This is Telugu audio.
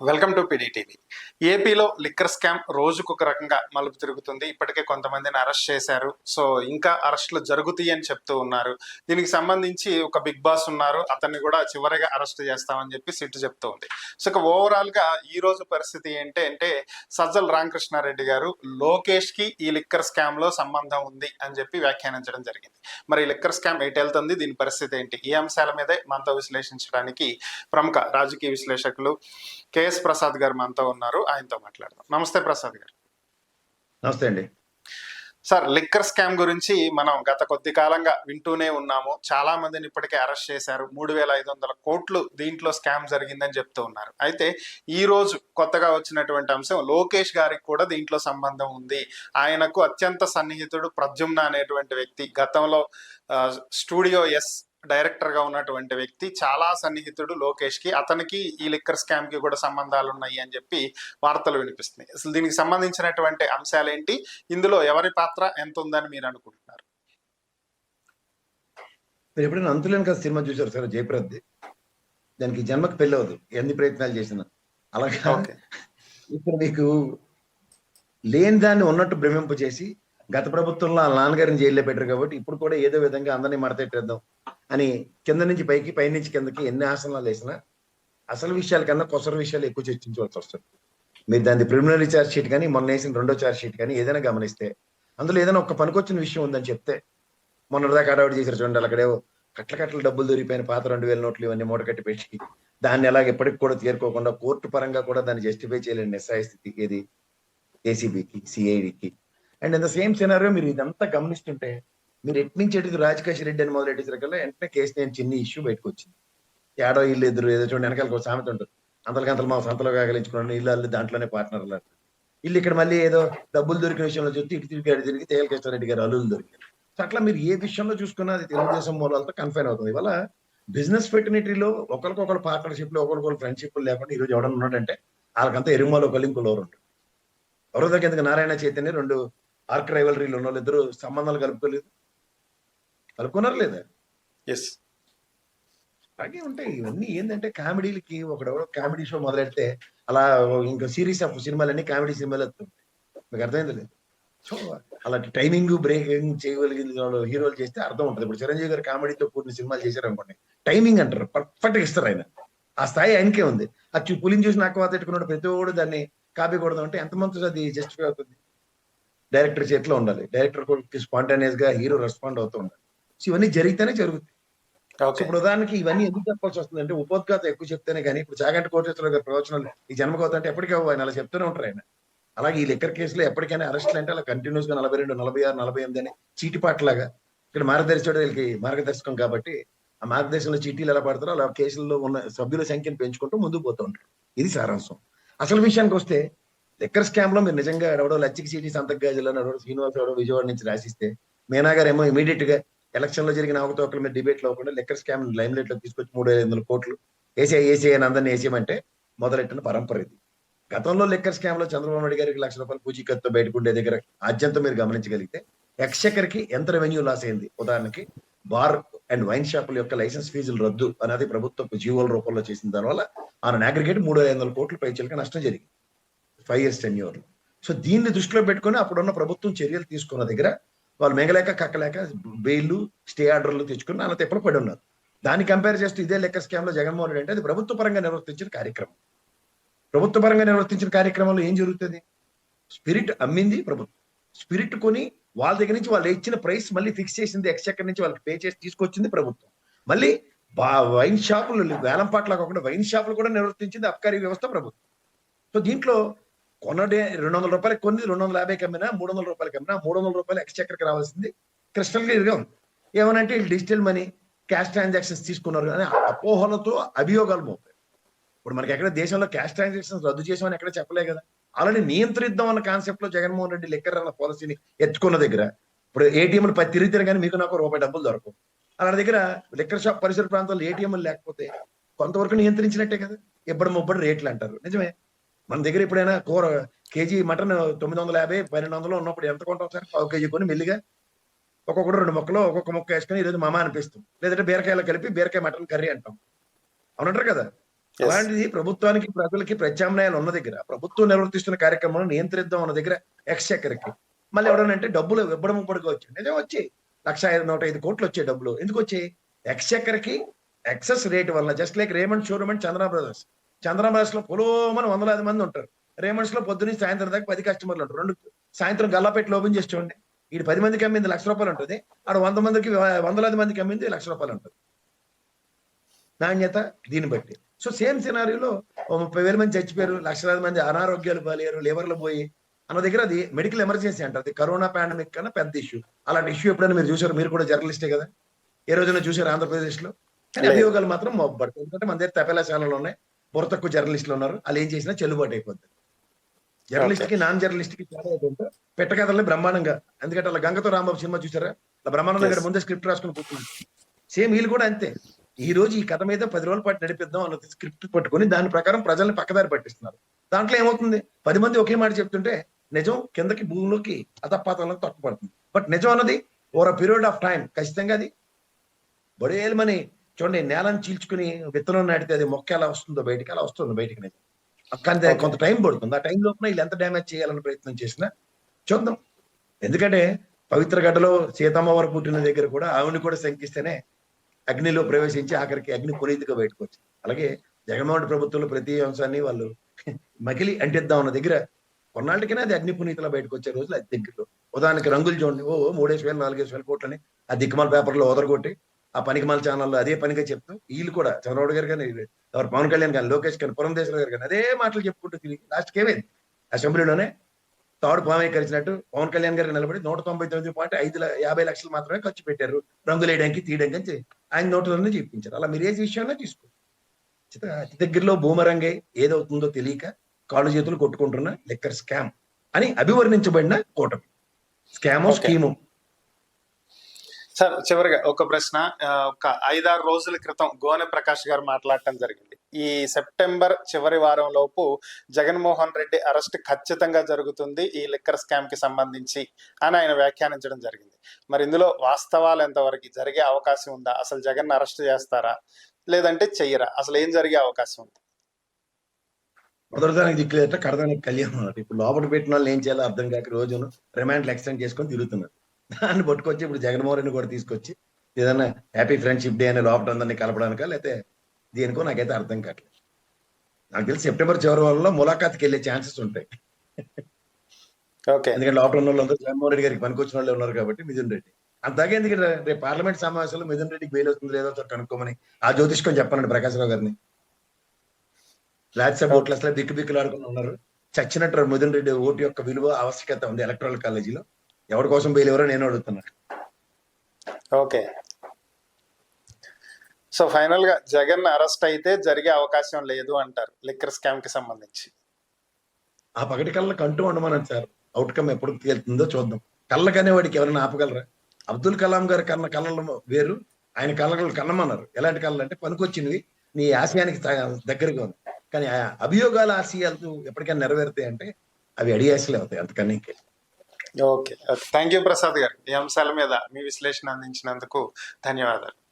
Welcome to PDTV. ఏపీలో లిక్కర్ స్కామ్ రోజుకొక రకంగా మలుపు తిరుగుతుంది. ఇప్పటికే కొంతమందిని అరెస్ట్ చేశారు. సో ఇంకా అరెస్టులు జరుగుతాయి అని చెప్తూ ఉన్నారు. దీనికి సంబంధించి ఒక బిగ్ బాస్ ఉన్నారు, అతన్ని కూడా చివరిగా అరెస్ట్ చేస్తామని చెప్పి సిట్ చెప్తూ ఉంది. సో ఇక ఓవరాల్ గా ఈ రోజు పరిస్థితి ఏంటంటే సజ్జల రామకృష్ణారెడ్డి గారు లోకేష్ కి ఈ లిక్కర్ స్కామ్ లో సంబంధం ఉంది అని చెప్పి వ్యాఖ్యానించడం జరిగింది. మరి ఈ లిక్కర్ స్కామ్ ఎటు వెళ్తుంది, దీని పరిస్థితి ఏంటి, ఈ అంశాల మీదే మనతో విశ్లేషించడానికి ప్రముఖ రాజకీయ విశ్లేషకులు కేఎస్ ప్రసాద్ గారు మనతో ఉన్నారు. ఆయనతో మాట్లాడదాం. నమస్తే ప్రసాద్ గారు. నమస్తే అండి. సార్, లిక్కర్ స్కామ్ గురించి మనం గత కొద్ది కాలంగా వింటూనే ఉన్నాము. చాలా మందిని ఇప్పటికే అరెస్ట్ చేశారు. 3,500 కోట్లు దీంట్లో స్కామ్ జరిగిందని చెప్తూ ఉన్నారు. అయితే ఈ రోజు కొత్తగా వచ్చినటువంటి అంశం, లోకేష్ గారికి కూడా దీంట్లో సంబంధం ఉంది. ఆయనకు అత్యంత సన్నిహితుడు ప్రద్యుమ్న అనేటువంటి వ్యక్తి, గతంలో స్టూడియో ఎస్ డైరెక్టర్ గా ఉన్నటువంటి వ్యక్తి, చాలా సన్నిహితుడు లోకేష్ కి. అతనికి ఈ లిక్కర్ స్కామ్ కి కూడా సంబంధాలు ఉన్నాయి అని చెప్పి వార్తలు వినిపిస్తున్నాయి. అసలు దీనికి సంబంధించినటువంటి అంశాలేంటి, ఇందులో ఎవరి పాత్ర ఎంత ఉందని మీరు అనుకుంటున్నారు? మీరు ఎప్పుడైనా అంతులేని కదా సినిమా చూసారు సార్, జయప్రద్? దానికి జన్మకు పెళ్ళి అవ్వదు ఎన్ని ప్రయత్నాలు చేసినా. అలాగా ఇప్పుడు మీకు లేని దాన్ని ఉన్నట్టు భ్రమింప చేసి, గత ప్రభుత్వంలో ఆ నాన్నగారిని జైల్లో పెట్టారు కాబట్టి ఇప్పుడు కూడా ఏదో విధంగా అందరినీ మడతెట్టేద్దాం అని కింద నుంచి పైకి, పై నుంచి కిందకి ఎన్ని ఆసనాలు వేసినా అసలు విషయాల కన్నా కొసర విషయాలు ఎక్కువ చర్చించవలసి వస్తుంది. మీరు దాని ప్రిలిమినరీ ఛార్జ్ షీట్ కానీ, మొన్న వేసిన రెండో ఛార్జ్ షీట్ కానీ ఏదైనా గమనిస్తే అందులో ఏదైనా ఒక పనికొచ్చిన విషయం ఉందని చెప్తే, మొన్నటిదాకా అడవాడు చేశారు చూడండి, అక్కడేవో కట్ల డబ్బులు దొరికిపోయిన పాత 2,000 నోట్లు ఇవన్నీ మూట కట్టి పెట్టి దాన్ని అలాగే ఎప్పటికి కూడా తీరుకోకుండా కోర్టు పరంగా కూడా దాన్ని జస్టిఫై చేయలేని నిస్సాయ స్థితి ఏది ఏసీబీకి, సిఐడికి. And in the same scenario మీరు ఇదంతా గమనిస్తుంటే, మీరు ఎట్నుంచి ఎటు రాజకేష్ రెడ్డి అని మొదలెట్టేసరికల్లా వెంటనే కేసు నేను చిన్న ఇష్యూ బయటకు వచ్చింది. ఏడో ఇల్లు ఎదురు ఏదో చూడండి, వెనకాల ఒక సామెత ఉంటుంది, అంతలకంతలు మా సంతలో కాగలించుకున్నాను, ఇల్లు అల్లు దాంట్లోనే పార్ట్నర్ అన్నారు. ఇల్లు ఇక్కడ మళ్ళీ ఏదో డబ్బులు దొరికిన విషయంలో చూస్తే ఇటు తిరిగి అడి తిరిగి తేలకేశ్వరరెడ్డి గారు అల్లులు దొరికారు. సో అట్లా మీరు ఏ విషయంలో చూసుకున్నా అది తెలుగుదేశం మూలాలతో కన్ఫైన్ అవుతుంది. ఇవాళ బిజినెస్ ఫెటర్నిటీలో ఒకరికొకరు పార్ట్నర్షిప్ లో ఒకరికొకరు ఫ్రెండ్షిప్ లేకుండా ఈ రోజు ఎవడన్నా ఉన్నాడంటే వాళ్ళకంతా ఎరుమాలో ఒకళ్ళు ఇంకోళ్ళు ఉంటారు. ఎవరో దగ్గర ఎందుకు నారాయణ చైతన్య 2 ఆర్క్ రైవలరీలు ఉన్న వాళ్ళు ఇద్దరు సంబంధాలు కలుపుకున్నారు లేదా? ఎస్, అలాగే ఉంటాయి ఇవన్నీ. ఏంటంటే కామెడీలకి ఒకడెవడో కామెడీ షో మొదలెడితే అలా ఇంకా సిరీస్ ఆఫ్ సినిమాలన్నీ కామెడీ సినిమాలు వస్తుంటాయి. మీకు అర్థమైంది లేదు? సో అలాంటి టైమింగ్ బ్రేకింగ్ చేయగలిగిన హీరోలు చేస్తే అర్థం ఉంటుంది. ఇప్పుడు చిరంజీవి గారు కామెడీతో కూడిన సినిమాలు చేశారు అనుకోండి, టైమింగ్ అంటారు, పర్ఫెక్ట్ గా ఇస్తారు ఆయన. ఆ స్థాయి ఆయనకే ఉంది. అది పులిని చూసి నాకు పెట్టుకున్నాడు ప్రతి ఒక్కడు దాన్ని కాపీ కొడదాం అంటే ఎంతమంది అది జస్టిఫై అవుతుంది? డైరెక్టర్ చేతిలో ఉండాలి, డైరెక్టర్ స్పాంటానియస్ గా హీరో రెస్పాండ్ అవుతూ ఉండాలి. సో ఇవన్నీ జరిగితేనే జరుగుతుంది. ఇప్పుడు ఉదాహరణకి ఇవన్నీ ఎందుకు చెప్పాల్సి వస్తుంది అంటే, ఉపోద్ఘాతం ఎక్కువ చెప్తేనే కానీ, ఇప్పుడు చాగంటి కోటేశ్వరరావు గారి ప్రవచనాలు ఈ జన్మకోత అంటే ఎప్పటికీ ఆయన అలా చెప్తూనే ఉంటారు ఆయన. అలాగే ఈ లిక్కర్ కేసులో ఎప్పటికైనా అరెస్ట్లు అంటే అలా కంటిన్యూస్ గా 42, 46, 48 అని చీటిపాట్లాగా ఇక్కడ మార్గదర్శకుడు వీళ్ళకి మార్గదర్శకం కాబట్టి ఆ మార్గదర్శకంలో చీటీలు ఎలా పడతారో అలా కేసుల్లో ఉన్న సభ్యుల సంఖ్యను పెంచుకుంటూ ముందుకు పోతూ ఉంటారు. ఇది సారాంశం. అసలు విషయానికి వస్తే, లిక్కర్ స్కామ్ లో మీరు నిజంగా ఎవడో లచ్చికి సీటీ సంతగాజులో శ్రీనివాస్ ఎవడో విజయవాడ నుంచి రాసిస్తే, మీనా గారు ఏమో ఇమీడియట్ గా ఎలక్షన్ లో జరిగిన అవకతవకల మీద డిబేట్ లో అవ్వకుండా లిక్కర్ స్కామ్ లైమ్ లైట్ లో తీసుకొచ్చి 3,500 కోట్లు ఏసీ అని అందరినీ వేసేయమంటే మొదలెట్టిన పరంపర ఇది. గతంలో లిక్కర్ స్కామ్ లో చంద్రబాబు నాయుడు గారికి ₹1,00,000 పూచీకత్తుతో బయటకు ఉండే దగ్గర ఆద్యంతో మీరు గమనించగలిగితే ఎక్స్చెక్కర్ కి ఎంత రెవెన్యూ లాస్ అయింది. ఉదాహరణకి బార్ అండ్ వైన్ షాపుల యొక్క లైసెన్స్ ఫీజులు రద్దు అనేది ప్రభుత్వం జీవోల రూపంలో చేసిన దానివల్ల ఆన్ అగ్రిగేట్ 3,500 కోట్ల పైచలకి నష్టం జరిగింది 5 years టెన్యూర్. సో దీన్ని దృష్టిలో పెట్టుకుని అప్పుడున్న ప్రభుత్వం చర్యలు తీసుకున్న దగ్గర వాళ్ళు మింగలేక కక్కలేక బెయిల్, స్టే ఆర్డర్లు తెచ్చుకుని నాన్న తెప్పలు పడి ఉన్నారు. దాన్ని కంపేర్ చేస్తూ ఇదే లిక్కర్ స్కామ్ లో జగన్మోహన్ రెడ్డి అంటే అది ప్రభుత్వ పరంగా నిర్వర్తించిన కార్యక్రమం. ప్రభుత్వ పరంగా నిర్వర్తించిన కార్యక్రమంలో ఏం జరుగుతుంది? స్పిరిట్ అమ్మింది ప్రభుత్వం, స్పిరిట్ కొని వాళ్ళ దగ్గర నుంచి వాళ్ళు ఇచ్చిన ప్రైస్ మళ్ళీ ఫిక్స్ చేసింది ఎక్స్చెక్కర్ నుంచి వాళ్ళకి పే చేసి తీసుకొచ్చింది ప్రభుత్వం. మళ్ళీ వైన్ షాపులు వేలం పాటలా కాకుండా వైన్ షాపులు కూడా నిర్వర్తించింది అబ్కారీ వ్యవస్థ ప్రభుత్వం. సో దీంట్లో కొన్నడే ₹200 కొన్ని, 250 అమ్మినా, ₹300 అమ్మినా, ₹300 ఎక్స్చెక్కర్కి రావాల్సింది క్రిస్టల్ క్లియర్ గా ఉంది. ఏమనంటే వీళ్ళు డిజిటల్ మనీ, క్యాష్ ట్రాన్సాక్షన్స్ తీసుకున్నారు అని అపోహలతో అభియోగాలు మోపారు. ఇప్పుడు మనకి ఎక్కడ దేశంలో క్యాష్ ట్రాన్సాక్షన్స్ రద్దు చేసామని ఎక్కడ చెప్పలే కదా. అలానే నియంత్రిద్దాం అన్న కాన్సెప్ట్ లో జగన్మోహన్ రెడ్డి లిక్కర్ అన్న పాలసీని ఎత్తుకున్న దగ్గర ఇప్పుడు ఏటీఎంలు తిరిగితే కానీ మీకు నాకు ₹1 డబ్బులు దొరకవు. అలాంటి దగ్గర లిక్కర్ షాప్ పరిసర ప్రాంతాల్లో ఏటీఎంలు లేకపోతే కొంతవరకు నియంత్రించినట్టే కదా. ముబ్బడి రేట్లు అంటారు, నిజమే. మన దగ్గర ఎప్పుడైనా కూర కేజీ మటన్ 950, 1,200 ఉన్నప్పుడు ఎంత కొంటాం సార్? 1/4 కేజీ కొని మెల్లిగా ఒక్కొక్కడు 2 ముక్కలు ఒక్కొక్క ముక్క వేసుకొని ఈరోజు మామ అనిపిస్తాం, లేదంటే బీరకాయలు కలిపి బీరకాయ మటన్ కర్రీ అంటాం, అవునంటారు కదా. Yes. అలాంటిది ప్రభుత్వానికి ప్రజలకి ప్రత్యామ్నాయాలు ఉన్న దగ్గర, ప్రభుత్వం నిర్వర్తిస్తున్న కార్యక్రమాలను నియంత్రిద్దాం ఉన్న దగ్గర ఎక్స్చెక్కర్కి మళ్ళీ ఎవడనంటే డబ్బులు ఇవ్వడం పడుకోవచ్చు. నిజం వచ్చి 1,105 కోట్లు వచ్చే డబ్బులు ఎందుకు వచ్చాయి? ఎక్స్చెక్కర్కి ఎక్సెస్ రేట్ వల్ల. Just like Raymond showroom and Chandra brothers. Chandra brothers లో పొలోమని వందలాది మంది ఉంటారు. రేమండ్స్ లో పొద్దున్నే సాయంత్రం దాకా 10 కస్టమర్లు ఉంటారు. రెండు సాయంత్రం గల్లాపెట్లు ఓపెన్ చేసి చూడండి. ఈడు 10 మందికి అమ్మింది ₹1,00,000 ఉంటుంది, ఆడ 100 మందికి వందలాది మందికి అమ్మింది ₹1,00,000 ఉంటుంది నాణ్యత దీన్ని బట్టి. సో సేమ్ సినారియోలో 30,000 మంది చచ్చిపోయారు, లక్షలాది మంది అనారోగ్యాలు పాలయ్యారు, లివర్లు పోయి అన్న దగ్గర అది మెడికల్ ఎమర్జెన్సీ అంటారు. అది కరోనా పాండమిక్ కన్నా పెద్ద ఇష్యూ. అలాంటి ఇష్యూ ఎప్పుడైనా మీరు చూసారు? మీరు కూడా జర్నలిస్టే కదా, ఏ రోజైనా చూసారు ఆంధ్రప్రదేశ్ లో? కానీ లేదు. అభియోగాలు మాత్రం మోపబడతాయి. ఎందుకంటే మన దగ్గర తపేలా ఛానళ్ళు ఉన్నాయి, బుర్ర తక్కువ జర్నలిస్టులు ఉన్నారు. వాళ్ళు ఏం చేసినా చెల్లుబాటు అయిపోద్ది. జర్నలిస్ట్ కి నాన్ జర్నలిస్ట్ కి తేడా ఏంటంటే పెట్టకథల్ని బ్రహ్మాండంగా, ఎందుకంటే అలా గంగతో రాంబాబు సినిమా చూసారా? అలా బ్రహ్మాండంగా Yes. ఇక్కడ ముందే స్క్రిప్ట్ రాసుకుని కూర్చున్నాడు. సేమ్ వీళ్ళు కూడా అంతే. ఈ రోజు ఈ కథ మీద 10 రోజుల పాటు నడిపిద్దాం అన్నది స్క్రిప్ట్ పట్టుకొని దాని ప్రకారం ప్రజల్ని పక్కదారి పట్టిస్తున్నారు. దాంట్లో ఏమవుతుంది? 10 మంది ఒకే మాట చెప్తుంటే నిజం కిందకి భూమిలోకి అధపాతంలోకి తొక్కపడుతుంది. బట్ నిజం అన్నది over a period of time ఖచ్చితంగా అది బడేలమని చూడండి. నేలను చీల్చుకుని విత్తనం నాటితే అది మొక్క ఎలా వస్తుందో బయటికి, అలా వస్తుంది బయటికి నిజం. కానీ దానికి కొంత టైం పడుతుంది. ఆ టైం లోపల వీళ్ళు ఎంత డ్యామేజ్ చేయాలని ప్రయత్నం చేసినా చూద్దాం. ఎందుకంటే పవిత్ర గడ్డలో సీతమ్మవారు పుట్టిన దగ్గర కూడా ఆవిని కూడా శంకిస్తేనే అగ్నిలో ప్రవేశించి ఆఖరికి అగ్ని పునీతిగా బయటకు వచ్చింది. అలాగే జగన్మోహన్ రెడ్డి ప్రభుత్వంలో ప్రతి అంశాన్ని వాళ్ళు మకిలి అంటిద్దాం అన్న దగ్గర కొన్నాళ్ళకైనా అది అగ్ని పునీతిలో బయటకు వచ్చే రోజులు అది దగ్గరలో. ఉదాహరణకి రంగులు చూడండి, 3,000 4,000 కోట్లని ఆ దిక్కుమాల పేపర్లో ఓదరగొట్టి ఆ పనికిమాల ఛానల్లో అదే పనిగా చెప్తూ వీళ్ళు కూడా చంద్రబాబు గారు కానీ ఎవరు పవన్ కళ్యాణ్ కానీ లోకేష్ కానీ పురంధేశ్వర గారు కానీ అదే మాటలు చెప్పుకుంటూ తిరిగి లాస్ట్కి ఏమైంది? అసెంబ్లీలోనే తాడు పామేకరించినట్టు పవన్ కళ్యాణ్ గారికి నిలబడి 199.50 లక్షలు మాత్రమే ఖర్చు పెట్టారు రంగులు వేయడానికి తీయడానికి అని ఆయన నోట్లోనే చెప్పించారు. అలా మీరు ఏ విషయంలో తీసుకో. అతి దగ్గరలో బూమరంగే ఏదవుతుందో తెలియక కాళ్ళు చేతులు కొట్టుకుంటున్న లిక్కర్ స్కామ్ అని అభివర్ణించబడిన కూటమి. స్కామో Okay. స్కీము. సార్ చివరిగా ఒక ప్రశ్న. ఒక 5-6 రోజుల క్రితం గోనె ప్రకాష్ గారు మాట్లాడటం జరిగింది. ఈ సెప్టెంబర్ చివరి వారం లోపు జగన్మోహన్ రెడ్డి అరెస్ట్ ఖచ్చితంగా జరుగుతుంది ఈ లిక్కర్ స్కామ్ కి సంబంధించి అని ఆయన వ్యాఖ్యానించడం జరిగింది. మరి ఇందులో వాస్తవాలు ఎంతవరకు జరిగే అవకాశం ఉందా? అసలు జగన్ అరెస్ట్ చేస్తారా లేదంటే చెయ్యరా? అసలు ఏం జరిగే అవకాశం ఉంది? మొదటిదానికి దిక్కులేట కడదానికి కళ్యాణం అన్నమాట. ఇప్పుడు లోపల పెట్టిన వాళ్ళు ఏం చేయాలో అర్థం కాక రోజును రిమాండ్లు ఎక్స్టెండ్ చేసుకొని తిరుగుతున్నారు. దాన్ని పట్టుకొచ్చి ఇప్పుడు జగన్మోహన్ రెడ్డి కూడా తీసుకొచ్చి ఏదైనా హ్యాపీ ఫ్రెండ్షిప్ డే అనే లోపల అందరినీ కలపడానికా లేకపోతే దేనికో నాకైతే అర్థం కావట్లేదు. నాకు తెలిసి సెప్టెంబర్ చివరి వాళ్ళలో ములాఖాత్కి వెళ్ళే ఛాన్సెస్ ఉంటాయి. ఓకే. ఎందుకంటే లోపల ఉన్న వాళ్ళందరూ జగన్మోహన్ రెడ్డి గారికి పనికొచ్చిన వాళ్ళే ఉన్నారు కాబట్టి మిథున్ రెడ్డి అంతగా ఎందుకంటే రేపు పార్లమెంట్ సమావేశంలో మిథున్ రెడ్డికి బెయిల్ వస్తుంది లేదో కనుక్కోమని ఆ జ్యోతిష్కం చెప్పానండి ప్రకాశ్రావు గారిని. రాజ్యసభ ఓట్లు అసలు బిక్కులు ఆడుకుని ఉన్నారు. చచ్చినట్టు మిథున్ రెడ్డి ఓటు యొక్క విలువ ఆవశ్యకత ఉంది ఎలక్టరల్ కాలేజీలో. ఎవరి కోసం బెయిల్ ఎవరో నేను అడుగుతున్నా. ఓకే. సో ఫైనల్ గా జగన్ అరెస్ట్ అయితే జరిగే అవకాశం లేదు అంటారు లిక్కర్ స్కామ్ కి సంబంధించి. ఆ పగటి కళ్ళకి అంటూ ఉండమన్నారు సార్. అవుట్కమ్ ఎప్పుడు వెళ్తుందో చూద్దాం. కళ్ళకనే వాడికి ఎవరైనా ఆపగలరా? అబ్దుల్ కలాం గారి కన్న కళ్ళలు వేరు, ఆయన కళ్ళలు కన్నమన్నారు. ఎలాంటి కళ్ళు అంటే పనికొచ్చినవి, నీ ఆశయానికి దగ్గరగా ఉంది. కానీ ఆ అభియోగాల ఆశయాలు ఎప్పటికైనా నెరవేరుతాయి అంటే అవి అడియాసలే అవుతాయి అంతకన్నా ఇంకే. ఓకే. థ్యాంక్ యూ ప్రసాద్ గారు. ఈ అంశాల మీద మీ విశ్లేషణ అందించినందుకు ధన్యవాదాలు.